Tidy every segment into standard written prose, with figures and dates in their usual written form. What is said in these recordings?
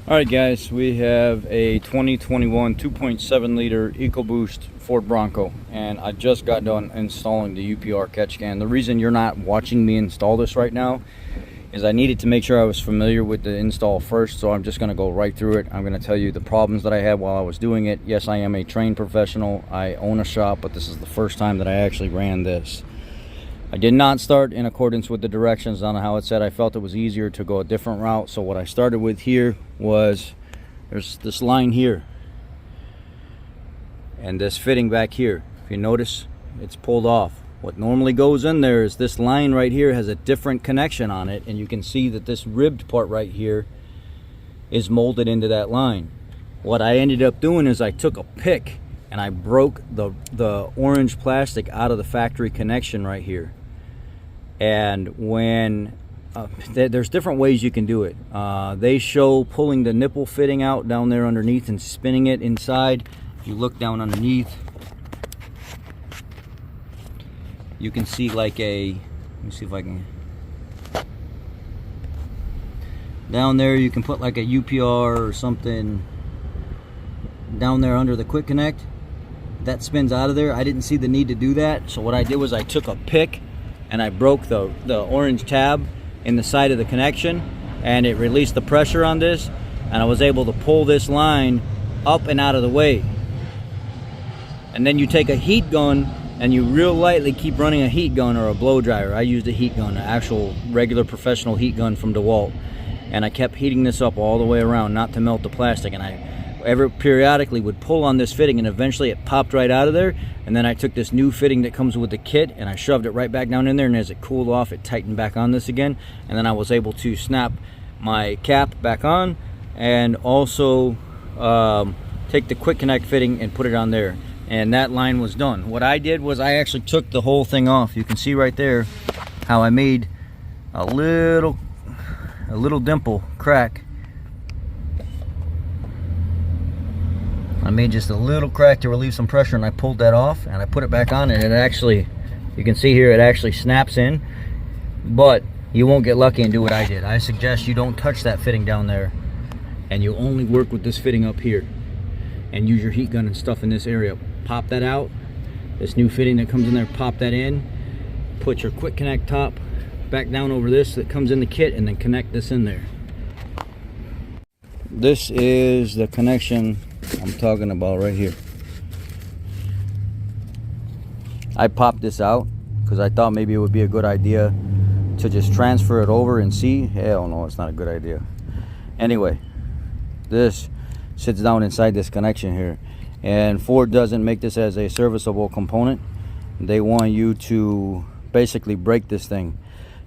Alright guys, we have a 2021 2.7 liter EcoBoost Ford Bronco, and I just got done installing the UPR catch can. The reason you're not watching me install this right now is I needed to make sure I was familiar with the install first, so I'm just going to go right through it. I'm going to tell you the problems that I had while I was doing it. Yes, I am a trained professional. I own a shop, but this is the first time that I actually ran this. I did not start in accordance with the directions on how it said. I felt it was easier to go a different route. So what I started with here was, there's this line here and this fitting back here. If you notice, it's pulled off. What normally goes in there is this line right here has a different connection on it, and you can see that this ribbed part right here is molded into that line. What I ended up doing is I took a pick and I broke the orange plastic out of the factory connection right here. And when there's different ways you can do it. They show pulling the nipple fitting out down there underneath and spinning it inside. If you look down underneath, you can see like a, let me see if I can, down there you can put like a UPR or something down there under the quick connect. That spins out of there. I didn't see the need to do that, so what I did was I took a pick and I broke the orange tab in the side of the connection, and it released the pressure on this, and I was able to pull this line up and out of the way. And then you take a heat gun and you real lightly keep running a heat gun or a blow dryer. I used a heat gun, an actual regular professional heat gun from DeWalt, and I kept heating this up all the way around not to melt the plastic, and I periodically would pull on this fitting, and eventually it popped right out of there. And then I took this new fitting that comes with the kit and I shoved it right back down in there, and as it cooled off it tightened back on this again, and then I was able to snap my cap back on and also take the quick connect fitting and put it on there, and that line was done. What I did was I actually took the whole thing off. You can see right there how I made a little dimple crack. I made just a little crack to relieve some pressure, and I pulled that off and I put it back on, and it actually, you can see here, it actually snaps in. But you won't get lucky and do what I did. I suggest you don't touch that fitting down there, and you only work with this fitting up here and use your heat gun and stuff in this area. Pop that out, this new fitting that comes in there, pop that in, put your quick connect top back down over this that comes in the kit, and then connect this in there. This is the connection I'm talking about right here. I popped this out because I thought maybe it would be a good idea to just transfer it over and see. Hell no, it's not a good idea. Anyway, this sits down inside this connection here, and Ford doesn't make this as a serviceable component. They want you to basically break this thing.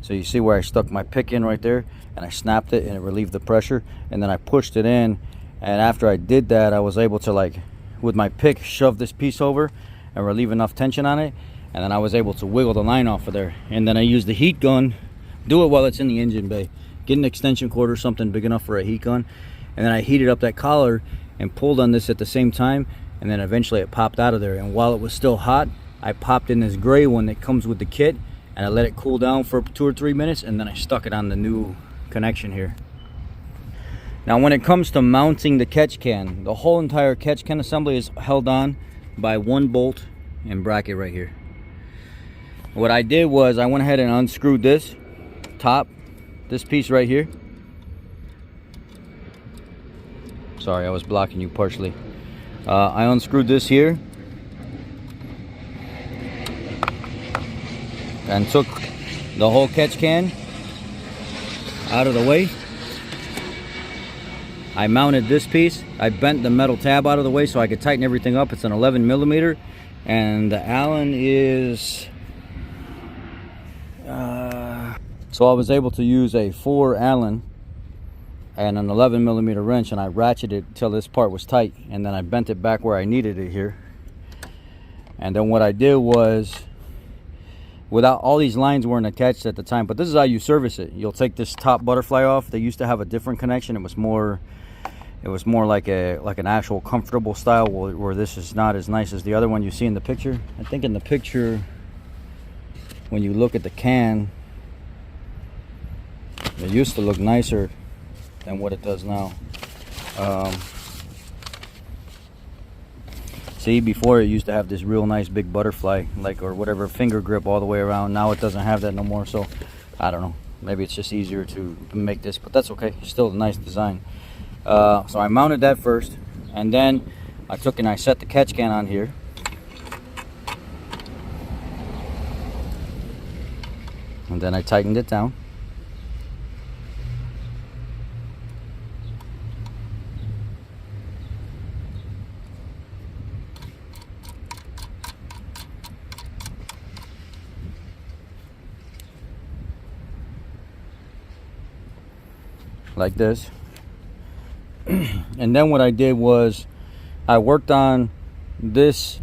So you see where I stuck my pick in right there, and I snapped it and it relieved the pressure, and then I pushed it in. And after I did that, I was able to, like, with my pick, shove this piece over and relieve enough tension on it, and then I was able to wiggle the line off of there. And then I used the heat gun, do it while it's in the engine bay, get an extension cord or something big enough for a heat gun, and then I heated up that collar and pulled on this at the same time, and then eventually it popped out of there. And while it was still hot, I popped in this gray one that comes with the kit, and I let it cool down for 2 or 3 minutes, and then I stuck it on the new connection here. Now when it comes to mounting the catch can, the whole entire catch can assembly is held on by one bolt and bracket right here. What I did was I went ahead and unscrewed this top, this piece right here. Sorry, I was blocking you partially. I unscrewed this here and took the whole catch can out of the way. I mounted this piece. I bent the metal tab out of the way so I could tighten everything up. It's an 11 millimeter, and the Allen is so I was able to use a 4 Allen and an 11 millimeter wrench, and I ratcheted it till this part was tight, and then I bent it back where I needed it here. And then what I did was, without, all these lines weren't attached at the time, but this is how you service it. You'll take this top butterfly off. They used to have a different connection. It was more like an actual comfortable style, where this is not as nice as the other one you see in the picture. I think in the picture, when you look at the can, it used to look nicer than what it does now. See, before it used to have this real nice big butterfly, like, or whatever, finger grip all the way around. Now it doesn't have that no more, so I don't know. Maybe it's just easier to make this, but that's okay. It's still a nice design. So I mounted that first, and then I took and I set the catch can on here. And then I tightened it down. Like this. And then what I did was I worked on this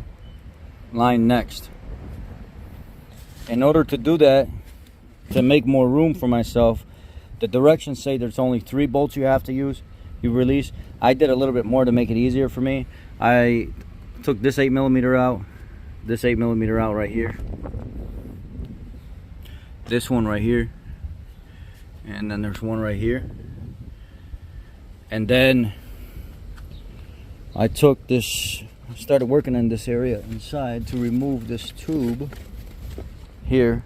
line next. In order to do that, to make more room for myself, the directions say there's only 3 bolts you have to use, you release. I did a little bit more to make it easier for me. I took this 8mm out, this 8mm out right here, this one right here, and then there's one right here. And then I took this, started working in this area inside to remove this tube here.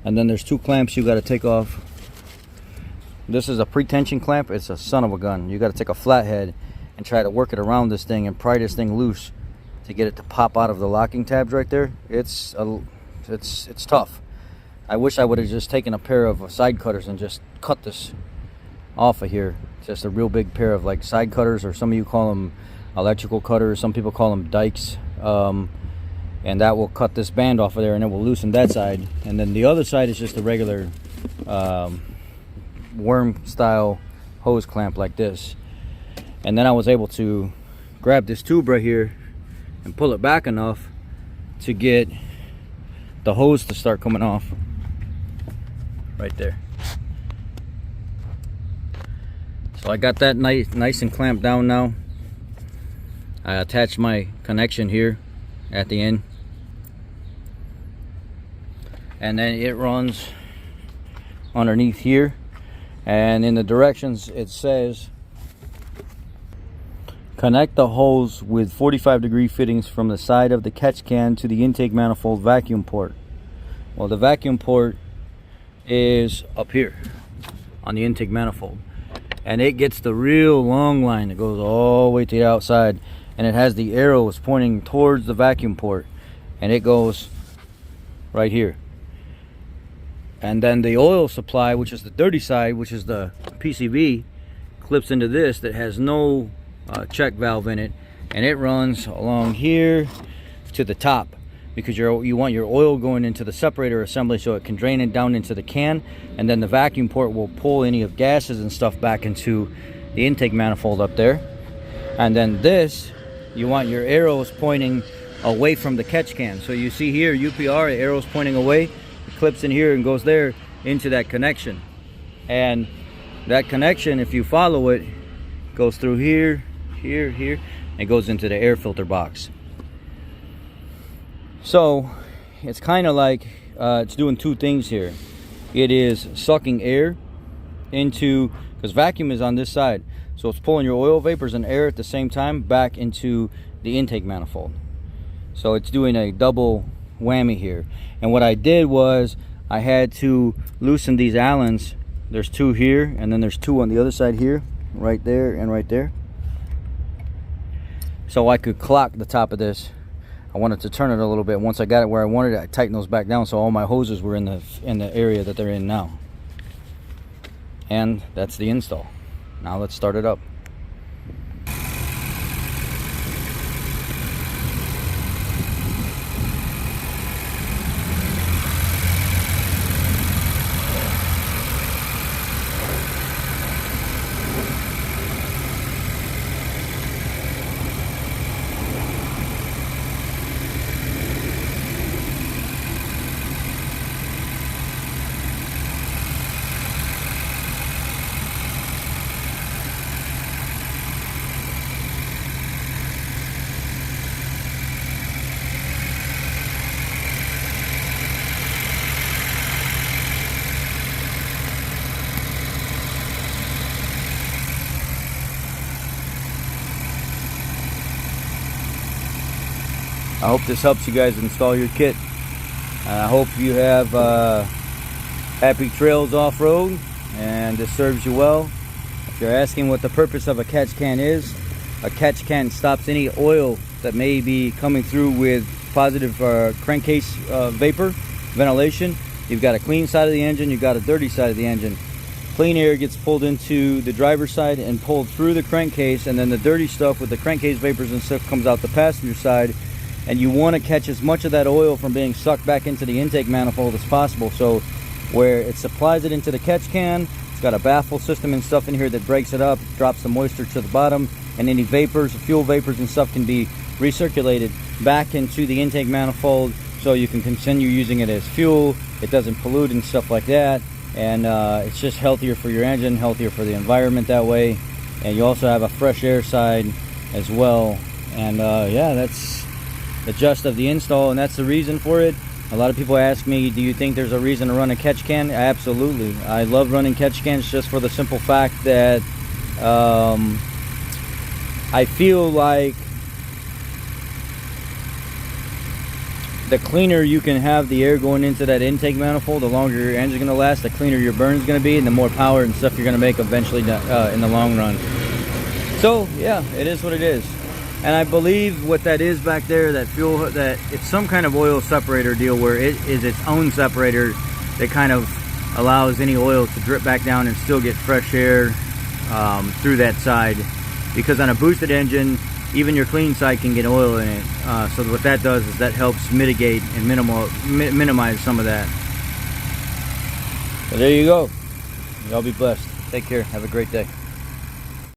And then there's 2 clamps you got to take off. This is a pre-tension clamp. It's a son of a gun. You got to take a flathead and try to work it around this thing and pry this thing loose to get it to pop out of the locking tabs right there. It's tough. I wish I would have just taken a pair of side cutters and just cut this off of here. Just a real big pair of like side cutters, or some of you call them electrical cutters, some people call them dikes, and that will cut this band off of there, and it will loosen that side. And then the other side is just a regular worm style hose clamp like this. And then I was able to grab this tube right here and pull it back enough to get the hose to start coming off right there. So I got that nice and clamped down now. I attached my connection here at the end, and then it runs underneath here. And in the directions it says connect the hose with 45-degree fittings from the side of the catch can to the intake manifold vacuum port. Well, the vacuum port is up here on the intake manifold, and it gets the real long line that goes all the way to the outside, and it has the arrows pointing towards the vacuum port, and it goes right here. And then the oil supply, which is the dirty side, which is the PCV, clips into this that has no check valve in it, and it runs along here to the top, because you want your oil going into the separator assembly so it can drain it down into the can, and then the vacuum port will pull any of gases and stuff back into the intake manifold up there. And then this, you want your arrows pointing away from the catch can. So you see here, UPR, the arrows pointing away, it clips in here and goes there into that connection. And that connection, if you follow it, goes through here, here, here, and it goes into the air filter box. So it's kind of like it's doing 2 things here. It is sucking air into, because vacuum is on this side, so it's pulling your oil vapors and air at the same time back into the intake manifold. So it's doing a double whammy here. And what I did was I had to loosen these Allens. There's 2 here, and then there's 2 on the other side here, right there and right there, so I could clock the top of this. I wanted to turn it a little bit. Once I got it where I wanted it, I tightened those back down so all my hoses were in the area that they're in now. And that's the install. Now let's start it up. I hope this helps you guys install your kit. I hope you have happy trails off-road, and this serves you well. If you're asking what the purpose of a catch can is, a catch can stops any oil that may be coming through with positive crankcase vapor ventilation. You've got a clean side of the engine, you've got a dirty side of the engine. Clean air gets pulled into the driver's side and pulled through the crankcase, and then the dirty stuff with the crankcase vapors and stuff comes out the passenger side. And you want to catch as much of that oil from being sucked back into the intake manifold as possible. So where it supplies it into the catch can, it's got a baffle system and stuff in here that breaks it up, drops the moisture to the bottom, and any vapors, fuel vapors and stuff can be recirculated back into the intake manifold, so you can continue using it as fuel. It doesn't pollute and stuff like that, and it's just healthier for your engine, healthier for the environment that way. And you also have a fresh air side as well. And yeah, that's the gist of the install, and that's the reason for it. A lot of people ask me, do you think there's a reason to run a catch can? Absolutely. I love running catch cans just for the simple fact that I feel like the cleaner you can have the air going into that intake manifold, the longer your engine's going to last, the cleaner your burn's going to be, and the more power and stuff you're going to make eventually in the long run. So yeah, it is what it is. And I believe what that is back there, that fuel, that it's some kind of oil separator deal where it is its own separator that kind of allows any oil to drip back down and still get fresh air through that side. Because on a boosted engine, even your clean side can get oil in it. So what that does is that helps mitigate and minimize some of that. So there you go. Y'all be blessed. Take care. Have a great day.